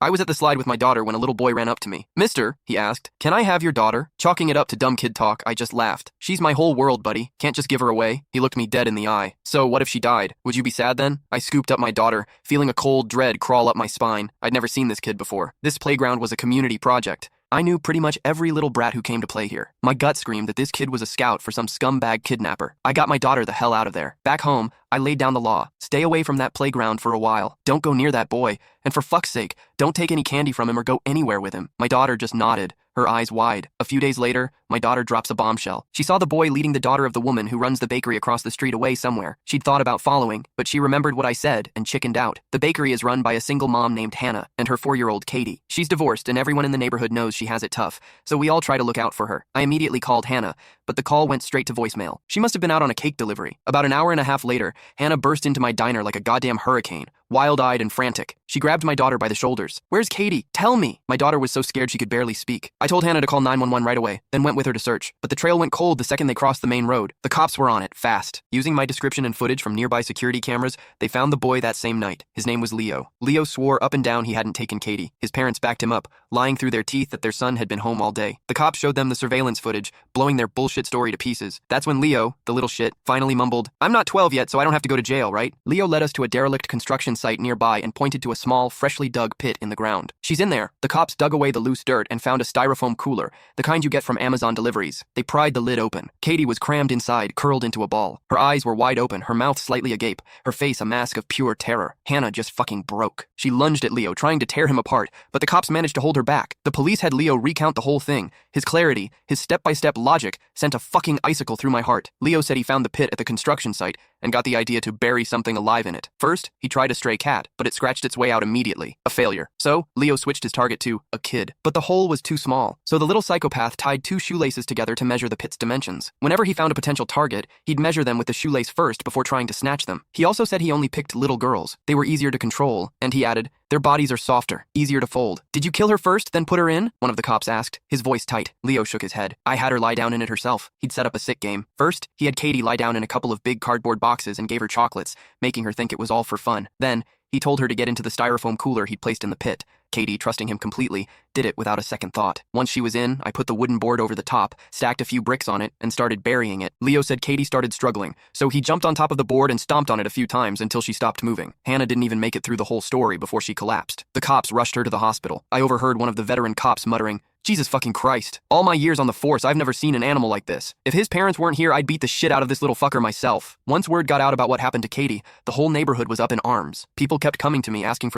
I was at the slide with my daughter when a little boy ran up to me. "Mister," he asked, "can I have your daughter?" Chalking it up to dumb kid talk, I just laughed. "She's my whole world, buddy. Can't just give her away." He looked me dead in the eye. "So what if she died? Would you be sad then?" I scooped up my daughter, feeling a cold dread crawl up my spine. I'd never seen this kid before. This playground was a community project. I knew pretty much every little brat who came to play here. My gut screamed that this kid was a scout for some scumbag kidnapper. I got my daughter the hell out of there. Back home, I laid down the law. Stay away from that playground for a while. Don't go near that boy. And for fuck's sake, don't take any candy from him or go anywhere with him. My daughter just nodded, her eyes wide. A few days later, my daughter drops a bombshell. She saw the boy leading the daughter of the woman who runs the bakery across the street away somewhere. She'd thought about following, but she remembered what I said and chickened out. The bakery is run by a single mom named Hannah and her 4-year-old Katie. She's divorced and everyone in the neighborhood knows she has it tough, so we all try to look out for her. I immediately called Hannah, but the call went straight to voicemail. She must have been out on a cake delivery. About an hour and a half later, Hannah burst into my diner like a goddamn hurricane, wild-eyed and frantic. She grabbed my daughter by the shoulders. "Where's Katie? Tell me!" My daughter was so scared she could barely speak. I told Hannah to call 911 right away, then went with her to search. But the trail went cold the second they crossed the main road. The cops were on it, fast. Using my description and footage from nearby security cameras, they found the boy that same night. His name was Leo. Leo swore up and down he hadn't taken Katie. His parents backed him up, lying through their teeth that their son had been home all day. The cops showed them the surveillance footage, blowing their bullshit story to pieces. That's when Leo, the little shit, finally mumbled, "I'm not 12 yet, so I don't have to go to jail, right?" Leo led us to a derelict construction site nearby and pointed to a small, freshly dug pit in the ground. "She's in there." The cops dug away the loose dirt and found a styrofoam cooler, the kind you get from Amazon deliveries. They pried the lid open. Katie was crammed inside, curled into a ball. Her eyes were wide open, her mouth slightly agape, her face a mask of pure terror. Hannah just fucking broke. She lunged at Leo, trying to tear him apart, but the cops managed to hold her back. The police had Leo recount the whole thing. His clarity, his step-by-step logic, sent a fucking icicle through my heart. Leo said he found the pit at the construction site and got the idea to bury something alive in it. First, he tried a stray cat, but it scratched its way out immediately. A failure. So, Leo switched his target to a kid. But the hole was too small, so the little psychopath tied 2 shoelaces together to measure the pit's dimensions. Whenever he found a potential target, he'd measure them with the shoelace first before trying to snatch them. He also said he only picked little girls. They were easier to control, and he added, "Their bodies are softer, easier to fold." "Did you kill her first, then put her in?" one of the cops asked, his voice tight. Leo shook his head. "I had her lie down in it herself." He'd set up a sick game. First, he had Katie lie down in a couple of big cardboard boxes and gave her chocolates, making her think it was all for fun. Then, he told her to get into the styrofoam cooler he'd placed in the pit. Katie, trusting him completely, did it without a second thought. Once she was in, I put the wooden board over the top, stacked a few bricks on it, and started burying it. Leo said Katie started struggling, so he jumped on top of the board and stomped on it a few times until she stopped moving. Hannah didn't even make it through the whole story before she collapsed. The cops rushed her to the hospital. I overheard one of the veteran cops muttering, "Jesus fucking Christ. All my years on the force, I've never seen an animal like this. If his parents weren't here, I'd beat the shit out of this little fucker myself." Once word got out about what happened to Katie, the whole neighborhood was up in arms. People kept coming to me asking for